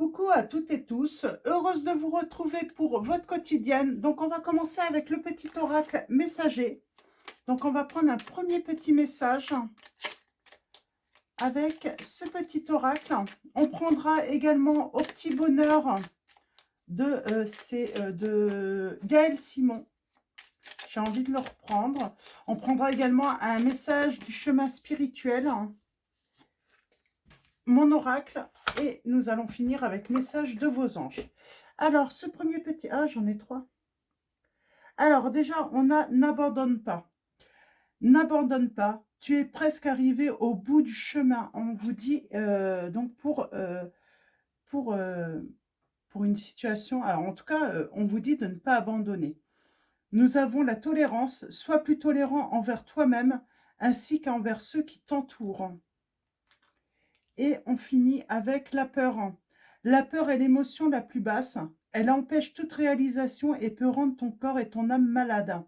Coucou à toutes et tous, heureuse de vous retrouver pour votre quotidienne. Donc on va commencer avec le petit oracle messager. Donc on va prendre un premier petit message avec ce petit oracle. On prendra également au petit bonheur de Gaël Simon. J'ai envie de le reprendre. On prendra également un message du chemin spirituel, mon oracle, et nous allons finir avec message de vos anges. Alors, ce premier petit... Ah, j'en ai trois. Alors, déjà, on a n'abandonne pas. N'abandonne pas. Tu es presque arrivé au bout du chemin. On vous dit, donc, pour, pour une situation... Alors, en tout cas, on vous dit de ne pas abandonner. Nous avons la tolérance. Sois plus tolérant envers toi-même ainsi qu'envers ceux qui t'entourent. Et on finit avec la peur. La peur est l'émotion la plus basse. Elle empêche toute réalisation et peut rendre ton corps et ton âme malades.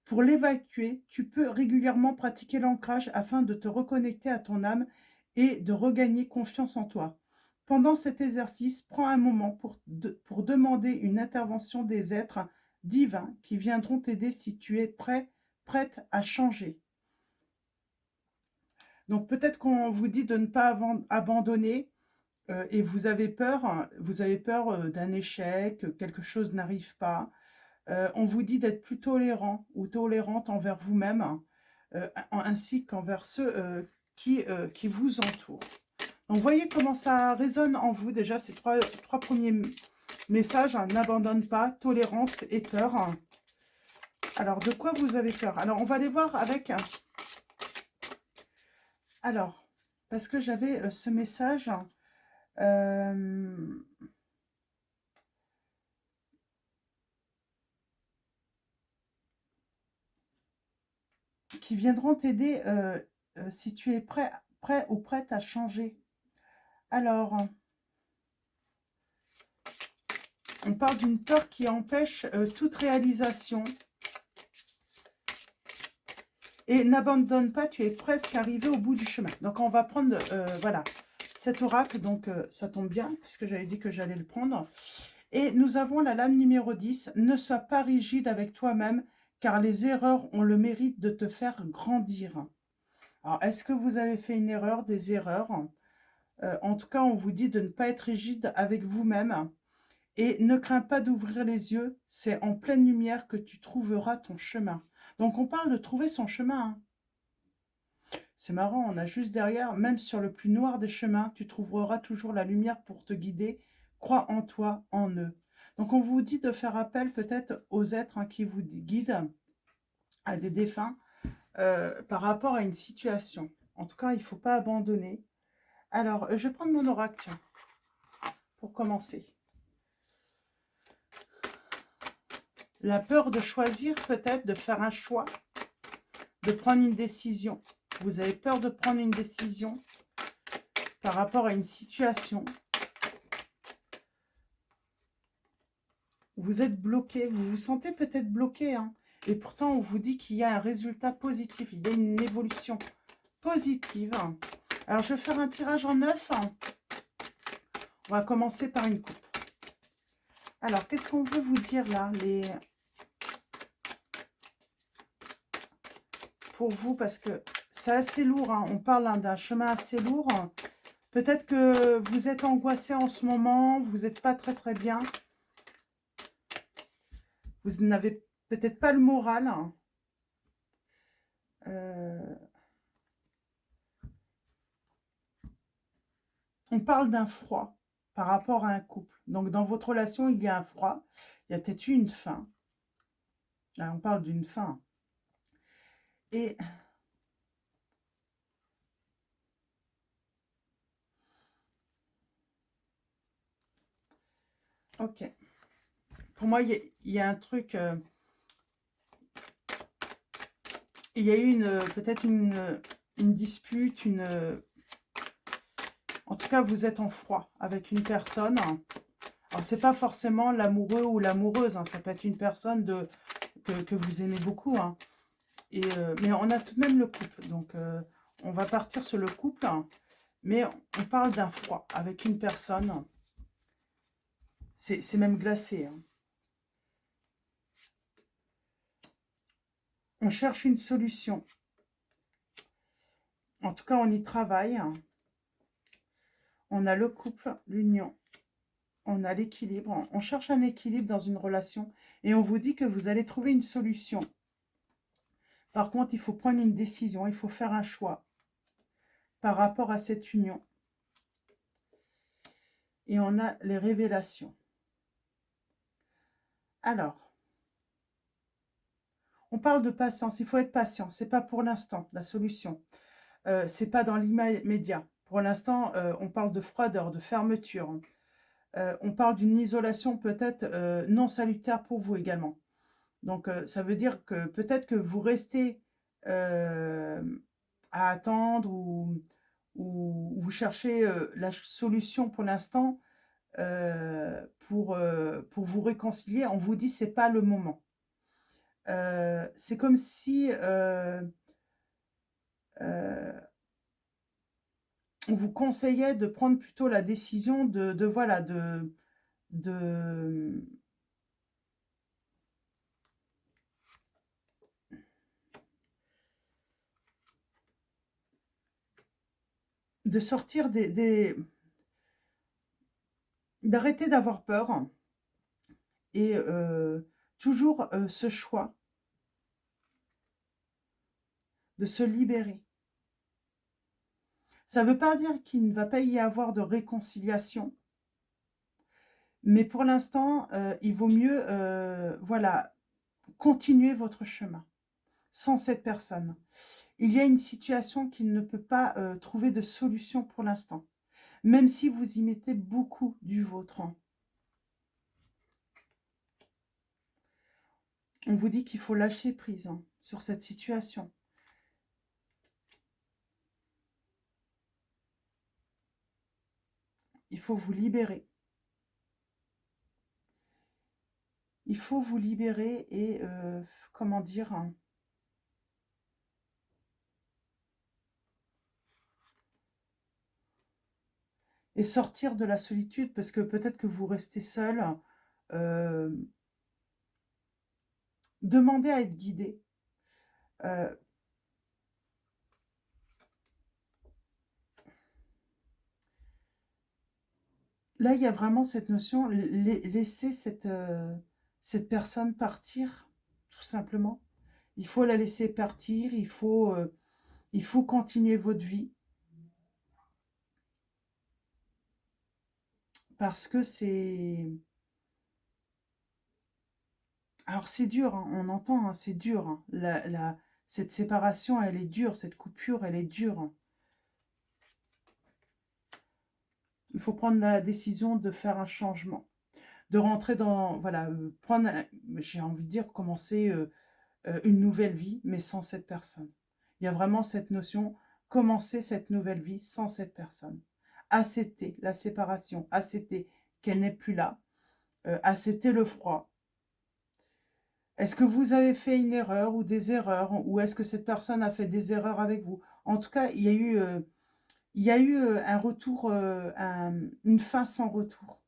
Pour l'évacuer, tu peux régulièrement pratiquer l'ancrage afin de te reconnecter à ton âme et de regagner confiance en toi. Pendant cet exercice, prends un moment pour demander une intervention des êtres divins qui viendront t'aider si tu es prête à changer. Donc peut-être qu'on vous dit de ne pas abandonner et vous avez peur d'un échec, que quelque chose n'arrive pas. On vous dit d'être plus tolérant ou tolérante envers vous-même, ainsi qu'envers ceux qui vous entourent. Donc voyez comment ça résonne en vous déjà ces trois premiers messages, hein, n'abandonne pas, tolérance et peur. Alors de quoi vous avez peur? Alors on va les voir avec... Alors, parce que j'avais ce message... qui viendront t'aider si tu es prêt ou prête à changer. Alors, on parle d'une peur qui empêche toute réalisation. Et n'abandonne pas, tu es presque arrivé au bout du chemin. Donc, on va prendre, voilà, cet oracle. Donc, ça tombe bien, puisque j'avais dit que j'allais le prendre. Et nous avons la lame numéro 10. Ne sois pas rigide avec toi-même, car les erreurs ont le mérite de te faire grandir. Alors, est-ce que vous avez fait une erreur, des erreurs? En tout cas, on vous dit de ne pas être rigide avec vous-même. Et ne crains pas d'ouvrir les yeux, c'est en pleine lumière que tu trouveras ton chemin. Donc, on parle de trouver son chemin. Hein. C'est marrant, on a juste derrière, même sur le plus noir des chemins, tu trouveras toujours la lumière pour te guider. Crois en toi, en eux. Donc, on vous dit de faire appel peut-être aux êtres qui vous guident, à des défunts, par rapport à une situation. En tout cas, il ne faut pas abandonner. Alors, je vais prendre mon oracle, tiens, pour commencer. La peur de choisir, peut-être, de faire un choix, de prendre une décision. Vous avez peur de prendre une décision par rapport à une situation. Vous êtes bloqué, vous vous sentez peut-être bloqué. Hein, et pourtant, on vous dit qu'il y a un résultat positif, il y a une évolution positive. Alors, je vais faire un tirage en 9. On va commencer par une coupe. Alors, qu'est-ce qu'on veut vous dire là, pour vous, parce que c'est assez lourd. Hein. On parle d'un chemin assez lourd. Peut-être que vous êtes angoissé en ce moment, vous n'êtes pas très bien. Vous n'avez peut-être pas le moral. On parle d'un froid par rapport à un couple. Donc, dans votre relation, il y a un froid. Il y a peut-être eu une fin. Là, on parle d'une fin. Et... Ok. Pour moi, il y a un truc... il y a eu peut-être une dispute, en tout cas, vous êtes en froid avec une personne. Alors, c'est pas forcément l'amoureux ou l'amoureuse. Hein. Ça peut être une personne que vous aimez beaucoup. Hein. Mais on a tout de même le couple. Donc, on va partir sur le couple. Hein. Mais on parle d'un froid avec une personne. C'est même glacé, hein. On cherche une solution. En tout cas, on y travaille. On a le couple, l'union. On a l'équilibre. On cherche un équilibre dans une relation. Et on vous dit que vous allez trouver une solution. Par contre, il faut prendre une décision. Il faut faire un choix par rapport à cette union. Et on a les révélations. Alors, on parle de patience. Il faut être patient. Ce n'est pas pour l'instant la solution. Ce n'est pas dans l'immédiat. Pour l'instant, on parle de froideur, de fermeture. On parle d'une isolation peut-être non salutaire pour vous également. Donc, ça veut dire que peut-être que vous restez à attendre ou vous cherchez la solution pour l'instant pour vous réconcilier. On vous dit c'est pas le moment. C'est comme si on vous conseillait de prendre plutôt la décision voilà, de sortir d'arrêter d'avoir peur et toujours ce choix de se libérer. Ça ne veut pas dire qu'il ne va pas y avoir de réconciliation, mais pour l'instant, il vaut mieux voilà, continuer votre chemin sans cette personne. Il y a une situation qui ne peut pas trouver de solution pour l'instant, même si vous y mettez beaucoup du vôtre. On vous dit qu'il faut lâcher prise sur cette situation. Il faut vous libérer. Il faut vous libérer et, comment dire, et sortir de la solitude, parce que peut-être que vous restez seul. Demandez à être guidé. Là, il y a vraiment cette notion, laisser cette personne partir, tout simplement. Il faut la laisser partir, il faut continuer votre vie. Parce que c'est... Alors, c'est dur, hein, on entend, hein, c'est dur. Hein. Cette séparation, elle est dure, cette coupure, elle est dure. Hein. Il faut prendre la décision de faire un changement, de rentrer dans... Voilà, j'ai envie de dire, commencer une nouvelle vie, mais sans cette personne. Il y a vraiment cette notion, commencer cette nouvelle vie sans cette personne. Accepter la séparation, accepter qu'elle n'est plus là, accepter le froid. Est-ce que vous avez fait une erreur ou des erreurs, ou est-ce que cette personne a fait des erreurs avec vous? En tout cas, il y a eu un retour, une fin sans retour.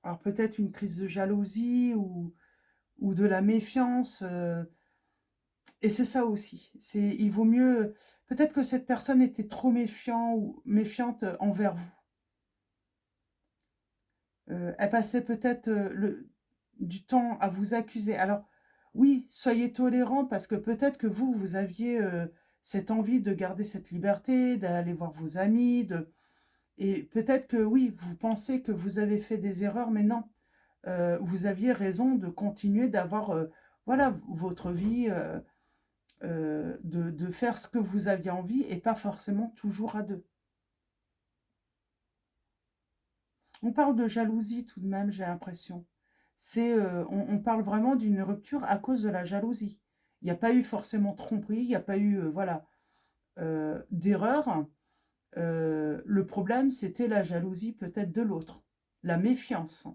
Alors peut-être une crise de jalousie ou de la méfiance. Et c'est ça aussi. Il vaut mieux... Peut-être que cette personne était trop méfiant ou méfiante envers vous. Elle passait peut-être du temps à vous accuser. Alors, oui, soyez tolérants parce que peut-être que vous aviez cette envie de garder cette liberté, d'aller voir vos amis. Et peut-être que oui, vous pensez que vous avez fait des erreurs, mais non. Vous aviez raison de continuer d'avoir voilà, votre vie... de faire ce que vous aviez envie et pas forcément toujours à deux. On parle de jalousie tout de même, j'ai l'impression. On parle vraiment d'une rupture à cause de la jalousie. Il n'y a pas eu forcément tromperie, il n'y a pas eu voilà, d'erreur. Le problème, c'était la jalousie peut-être de l'autre, la méfiance.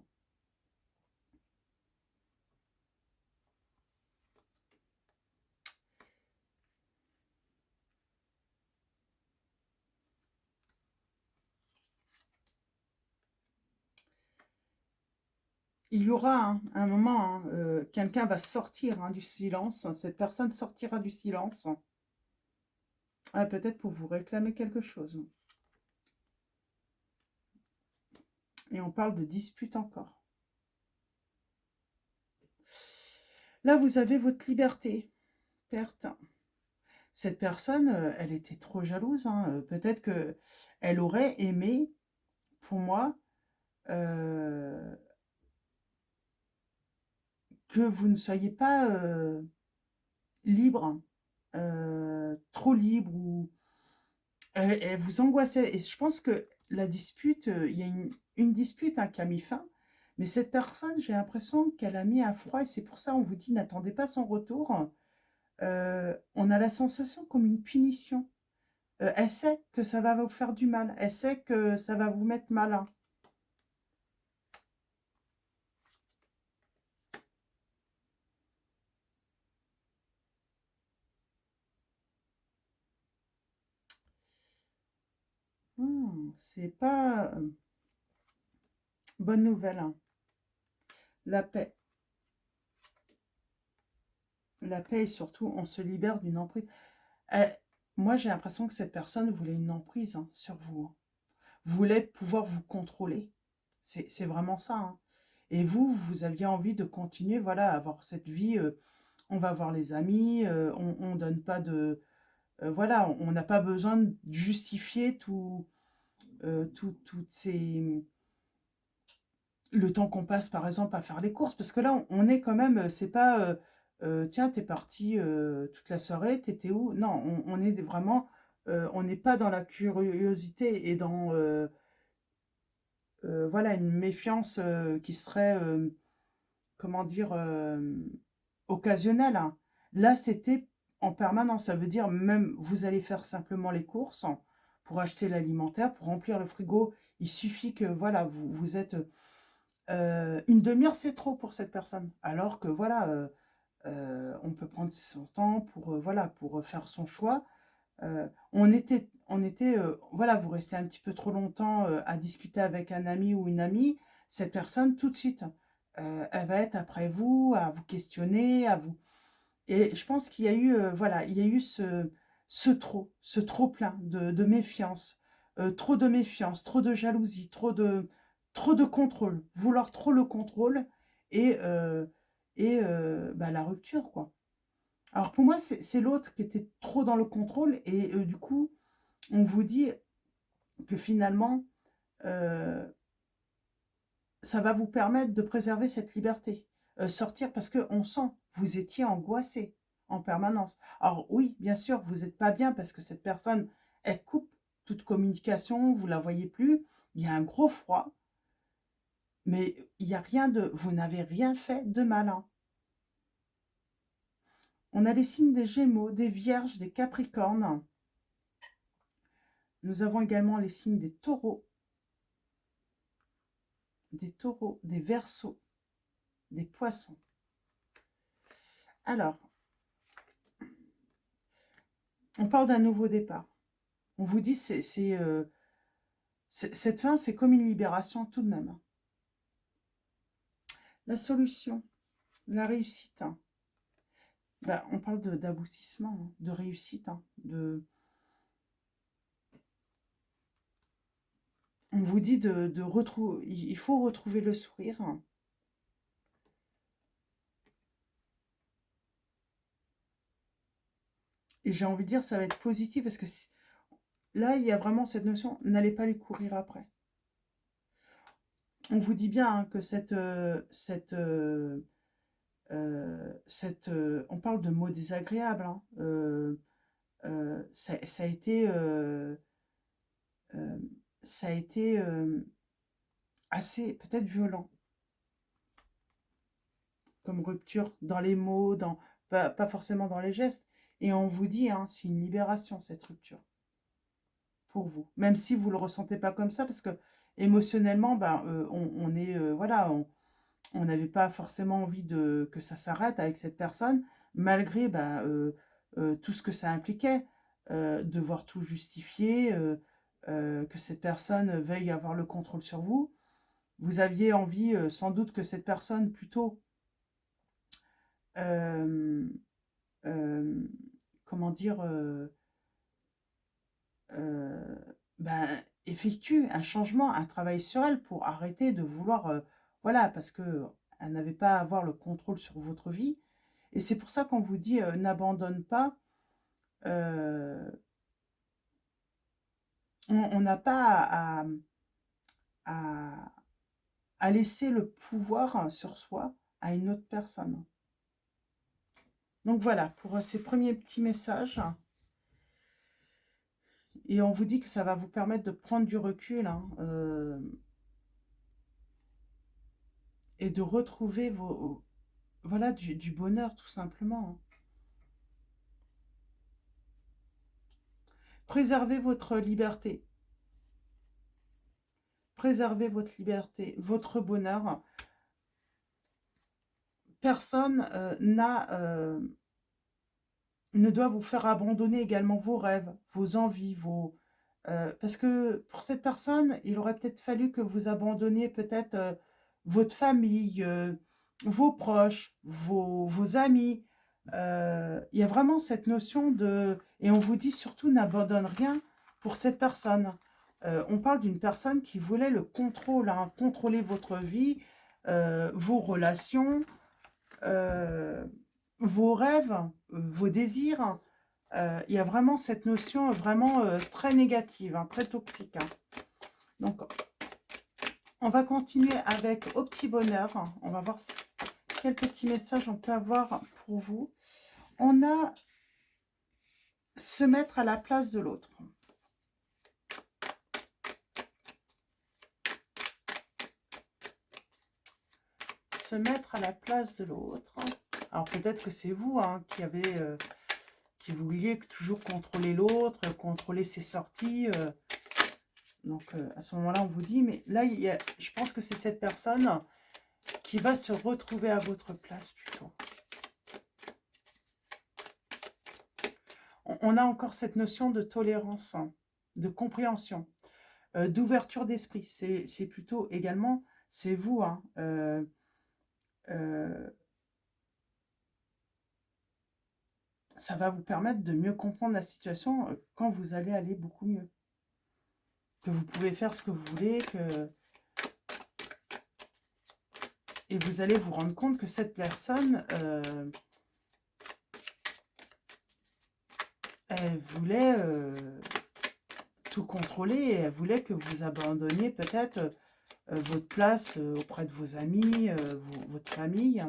il y aura un moment, quelqu'un va sortir du silence, cette personne sortira du silence, peut-être pour vous réclamer quelque chose. Et on parle de dispute encore. Là, vous avez votre liberté, perte. Cette personne, elle était trop jalouse. Peut-être qu'elle aurait aimé, pour moi, que vous ne soyez pas libre, trop libre, ou elle vous angoissait. Et je pense que la dispute, il y a une dispute qui a mis fin, mais cette personne, j'ai l'impression qu'elle a mis un froid, et c'est pour ça on vous dit n'attendez pas son retour. On a la sensation comme une punition. Elle sait que ça va vous faire du mal, elle sait que ça va vous mettre mal. C'est pas bonne nouvelle. La paix. La paix, et surtout, on se libère d'une emprise. Euh, Moi, j'ai l'impression que cette personne voulait une emprise sur vous. Voulait pouvoir vous contrôler. C'est vraiment ça. Et vous aviez envie de continuer, voilà, à avoir cette vie. On va voir les amis, on donne pas de... voilà, on n'a pas besoin de justifier toutes ces... Le temps qu'on passe, par exemple, à faire les courses. Parce que là, on est quand même... C'est pas... tiens, t'es parti toute la soirée, t'étais où? Non, on est vraiment... on n'est pas dans la curiosité et dans... voilà, une méfiance qui serait, comment dire, occasionnelle. Là, c'était en permanence. Ça veut dire même, vous allez faire simplement les courses pour acheter l'alimentaire, pour remplir le frigo. Il suffit que, voilà, vous êtes... une demi-heure, c'est trop pour cette personne. Alors que, voilà, on peut prendre son temps pour, voilà, pour faire son choix. Voilà, vous restez un petit peu trop longtemps à discuter avec un ami ou une amie, cette personne, tout de suite, elle va être après vous, à vous questionner, à vous... Et je pense qu'il y a eu, voilà, il y a eu ce trop plein de méfiance, trop de méfiance, trop de jalousie, trop de contrôle, vouloir trop le contrôle, et, bah, la rupture, quoi. Alors pour moi, c'est l'autre qui était trop dans le contrôle, et du coup, on vous dit que finalement, euh, ça va vous permettre de préserver cette liberté. Sortir, parce qu'on sent, vous étiez angoissé en permanence. Alors oui, bien sûr, vous n'êtes pas bien parce que cette personne, elle coupe toute communication, vous la voyez plus, il y a un gros froid, mais il y a rien de... Vous n'avez rien fait de malin. On a les signes des Gémeaux, des Vierges, des Capricornes. Nous avons également les signes des Verseaux, des Poissons. Alors, on parle d'un nouveau départ. On vous dit, cette fin, c'est comme une libération tout de même. La solution, la réussite. Ben, on parle d'aboutissement, de réussite. On vous dit de retrouver, il faut retrouver le sourire. Et j'ai envie de dire, ça va être positif parce que là, il y a vraiment cette notion, n'allez pas lui courir après. On vous dit bien que on parle de mots désagréables. Ça a été, euh, ça a été assez peut-être violent comme rupture dans les mots, pas forcément dans les gestes. Et on vous dit, c'est une libération cette rupture pour vous. Même si vous ne le ressentez pas comme ça, parce que émotionnellement, ben, on est, voilà, on n'avait pas forcément envie que ça s'arrête avec cette personne, malgré ben, tout ce que ça impliquait, devoir tout justifier, que cette personne veuille avoir le contrôle sur vous. vous aviez envie sans doute que cette personne plutôt, euh, euh, comment dire, euh, ben, effectue un changement, un travail sur elle pour arrêter de vouloir, voilà, parce que elle n'avait pas à avoir le contrôle sur votre vie. Et c'est pour ça qu'on vous dit n'abandonne pas. euh, on n'a pas à, à laisser le pouvoir sur soi à une autre personne. Donc voilà, pour ces premiers petits messages. Et on vous dit que ça va vous permettre de prendre du recul, hein, et de retrouver voilà, du bonheur, tout simplement, hein. Préservez votre liberté. Préservez votre liberté, votre bonheur. Personne ne doit vous faire abandonner également vos rêves, vos envies, parce que pour cette personne, il aurait peut-être fallu que vous abandonniez peut-être votre famille, vos proches, vos amis. Il y a vraiment cette notion de... Et on vous dit surtout, n'abandonne rien pour cette personne. On parle d'une personne qui voulait le contrôle, hein, contrôler votre vie, vos relations, euh, vos rêves, vos désirs. Il y a vraiment cette notion vraiment très négative, hein, très toxique, hein. Donc, on va continuer avec Au Petit Bonheur. On va voir quel petit message on peut avoir pour vous. On a se mettre à la place de l'autre. Se mettre à la place de l'autre. Alors peut-être que c'est vous, hein, qui vouliez toujours contrôler l'autre, contrôler ses sorties. Donc à ce moment-là, on vous dit, mais là, je pense que c'est cette personne qui va se retrouver à votre place plutôt. On a encore cette notion de tolérance, hein, de compréhension, d'ouverture d'esprit. C'est plutôt également, c'est vous, hein, ça va vous permettre de mieux comprendre la situation quand vous allez aller beaucoup mieux. Que vous pouvez faire ce que vous voulez, et vous allez vous rendre compte que cette personne, elle voulait tout contrôler, et elle voulait que vous abandonniez peut-être votre place auprès de vos amis, votre famille.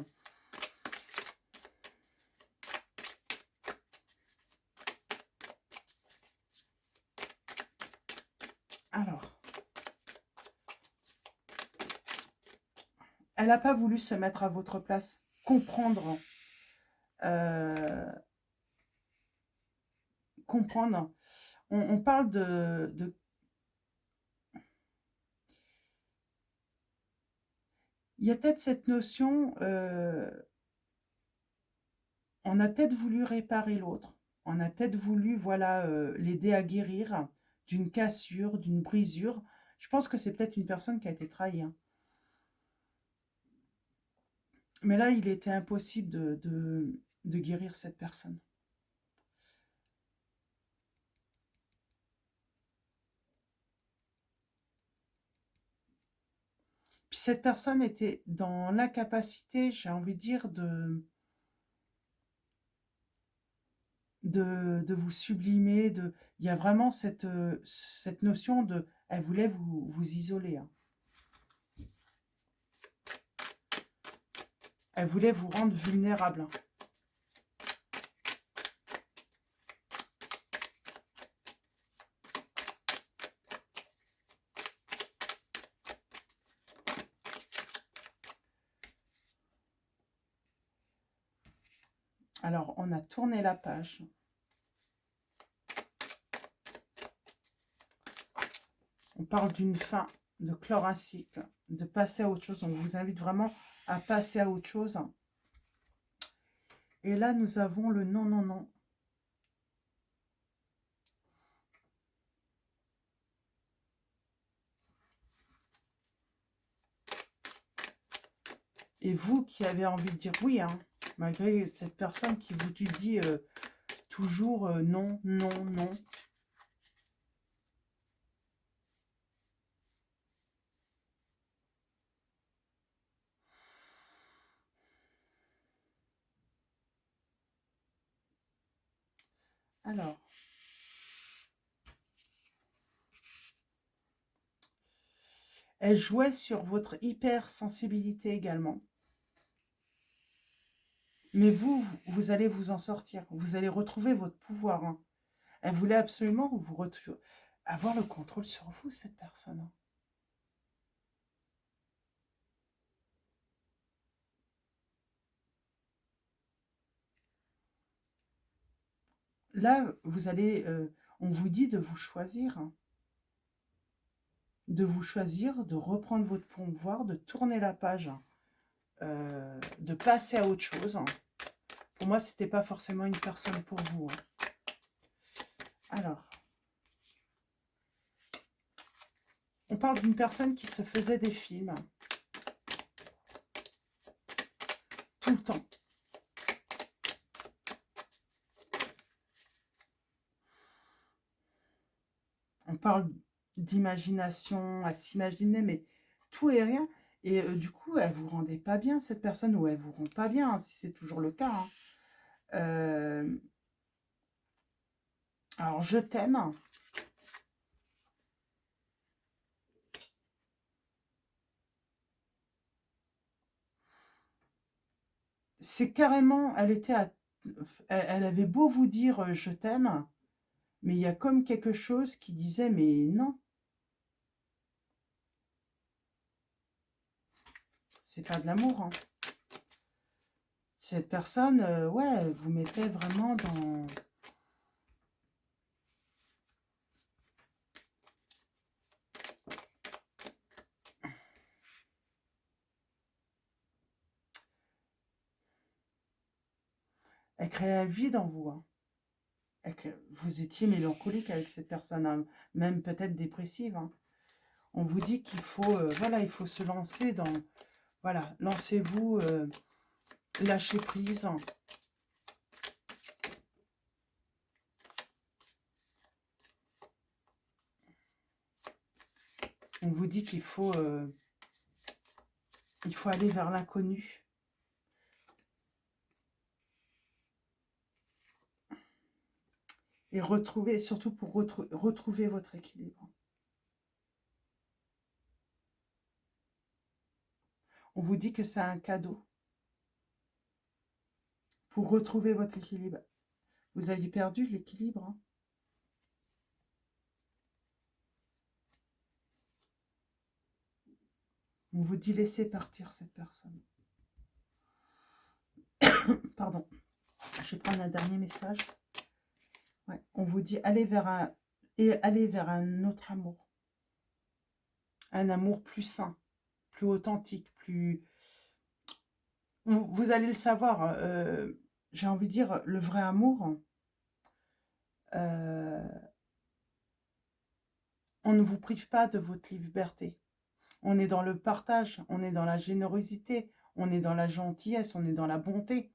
Alors, elle n'a pas voulu se mettre à votre place, comprendre, euh, comprendre. On parle de... Il y a peut-être cette notion, on a peut-être voulu réparer l'autre, on a peut-être voulu, voilà, l'aider à guérir d'une cassure, d'une brisure. Je pense que c'est peut-être une personne qui a été trahie, hein. Mais là, il était impossible de guérir cette personne. Puis cette personne était dans l'incapacité, j'ai envie de dire, de vous sublimer. Il y a vraiment cette notion de... Elle voulait vous isoler, hein. Elle voulait vous rendre vulnérable, hein. Alors, on a tourné la page. On parle d'une fin, de clore un cycle, de passer à autre chose. On vous invite vraiment à passer à autre chose. Et là, nous avons le non, non, non. Et vous qui avez envie de dire oui, hein, malgré cette personne qui vous dit toujours non, non, non. Alors, elle jouait sur votre hypersensibilité également. Mais vous allez vous en sortir. Vous allez retrouver votre pouvoir, hein. Elle voulait absolument avoir le contrôle sur vous, cette personne, hein. Là, on vous dit de vous choisir, hein. De vous choisir, de reprendre votre pouvoir, de tourner la page, hein. De passer à autre chose, hein. Pour moi, c'était pas forcément une personne pour vous, hein. Alors, on parle d'une personne qui se faisait des films tout le temps. On parle d'imagination, à s'imaginer, mais tout et rien. Et du coup, elle vous rendait pas bien, cette personne, ou elle vous rend pas bien, hein, si c'est toujours le cas, hein. Alors, je t'aime. C'est carrément, elle avait beau vous dire je t'aime, mais il y a comme quelque chose qui disait mais non, c'est pas de l'amour, hein. Cette personne, ouais, elle vous mettait vraiment dans... Elle créait un vide en vous, hein. Vous étiez mélancolique avec cette personne, hein, même peut-être dépressive, hein. On vous dit qu'il faut, voilà, il faut se lancer dans... Voilà, lancez-vous, lâchez prise. On vous dit qu'il faut aller vers l'inconnu. Et retrouver, surtout pour retrouver votre équilibre. On vous dit que c'est un cadeau pour retrouver votre équilibre. Vous aviez perdu l'équilibre, hein. On vous dit laissez partir cette personne. Pardon. Je vais prendre un dernier message. Ouais. On vous dit allez vers un autre amour. Un amour plus sain, plus authentique, plus... Vous allez le savoir, j'ai envie de dire, le vrai amour, on ne vous prive pas de votre liberté. On est dans le partage, on est dans la générosité, on est dans la gentillesse, on est dans la bonté.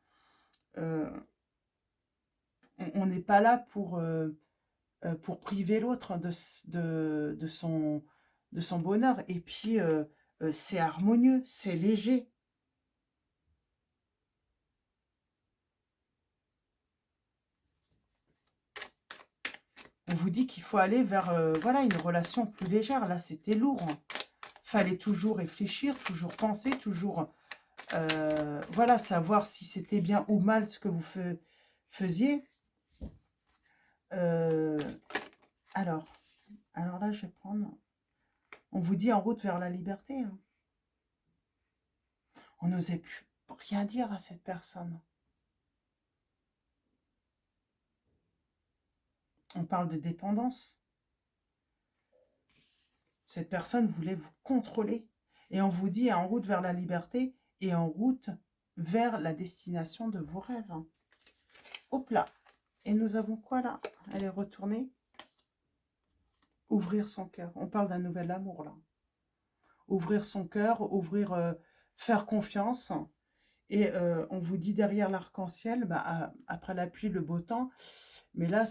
On n'est pas là pour priver l'autre de son bonheur. Et puis, c'est harmonieux, c'est léger. On vous dit qu'il faut aller vers voilà, une relation plus légère. Là, c'était lourd, hein. Fallait toujours réfléchir, toujours penser, toujours voilà, savoir si c'était bien ou mal ce que vous faisiez. Alors là, je vais prendre... On vous dit en route vers la liberté, hein. On n'osait plus rien dire à cette personne. On parle de dépendance. Cette personne voulait vous contrôler. Et on vous dit en route vers la liberté et en route vers la destination de vos rêves, hein. Hop là. Et nous avons quoi là? Elle est retournée. Ouvrir son cœur. On parle d'un nouvel amour là. Ouvrir son cœur, ouvrir faire confiance. Et on vous dit derrière l'arc-en-ciel, bah, après la pluie, le beau temps. Mais là,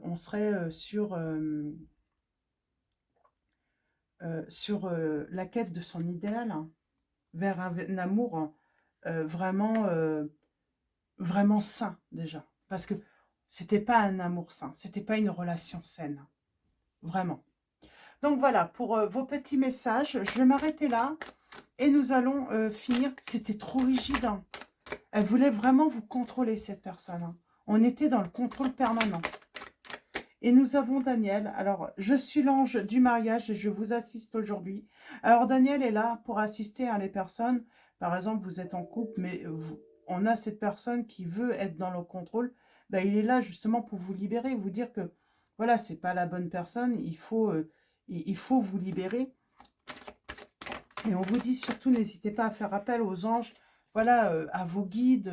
on serait sur la quête de son idéal, hein, vers un amour, hein, vraiment, vraiment sain déjà. Parce que c'était pas un amour sain, c'était pas une relation saine, vraiment. Donc voilà, pour vos petits messages, je vais m'arrêter là et nous allons finir. C'était trop rigide, hein. Elle voulait vraiment vous contrôler, cette personne, hein. On était dans le contrôle permanent. Et nous avons Daniel. Alors, je suis l'ange du mariage et je vous assiste aujourd'hui. Alors, Daniel est là pour assister à les personnes. Par exemple, vous êtes en couple, mais on a cette personne qui veut être dans le contrôle. Ben, il est là justement pour vous libérer, vous dire que, voilà, c'est pas la bonne personne. Il faut vous libérer. Et on vous dit surtout, n'hésitez pas à faire appel aux anges, voilà, à vos guides,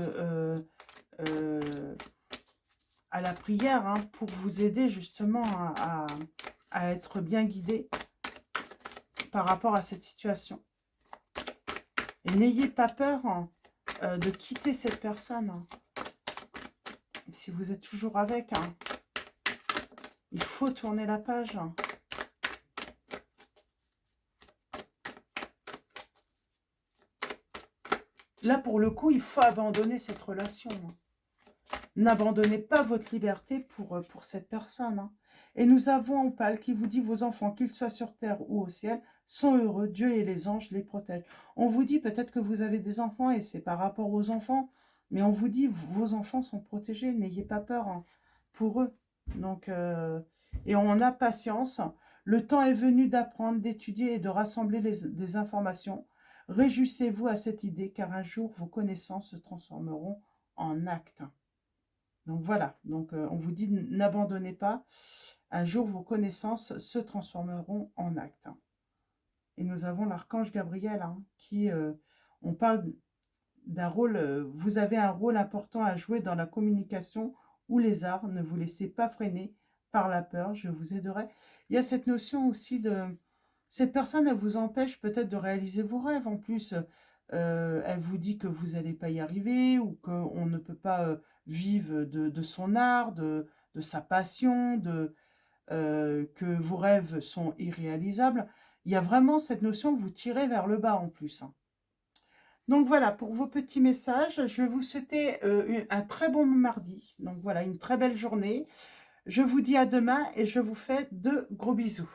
à la prière, hein, pour vous aider justement à être bien guidé par rapport à cette situation. Et n'ayez pas peur, hein, de quitter cette personne, hein. Si vous êtes toujours avec, hein, il faut tourner la page, hein. Là, pour le coup, il faut abandonner cette relation, hein. N'abandonnez pas votre liberté pour cette personne, hein. Et nous avons Opale qui vous dit: vos enfants, qu'ils soient sur terre ou au ciel, sont heureux. Dieu et les anges les protègent. On vous dit peut-être que vous avez des enfants et c'est par rapport aux enfants, mais on vous dit: vos enfants sont protégés. N'ayez pas peur, hein, pour eux. Donc, et on a patience. Le temps est venu d'apprendre, d'étudier et de rassembler des informations. Réjouissez-vous à cette idée, car un jour, vos connaissances se transformeront en actes. Donc voilà, donc on vous dit: n'abandonnez pas, un jour vos connaissances se transformeront en actes. Et nous avons l'archange Gabriel, hein, qui, on parle d'un rôle, vous avez un rôle important à jouer dans la communication ou les arts, ne vous laissez pas freiner par la peur, je vous aiderai. Il y a cette notion aussi de, cette personne, elle vous empêche peut-être de réaliser vos rêves en plus. Elle vous dit que vous n'allez pas y arriver ou qu'on ne peut pas vivre de son art, de sa passion, que vos rêves sont irréalisables. Il y a vraiment cette notion que vous tirez vers le bas en plus, hein. Donc voilà, pour vos petits messages, je vais vous souhaiter un très bon mardi. Donc voilà, une très belle journée. Je vous dis à demain et je vous fais de gros bisous.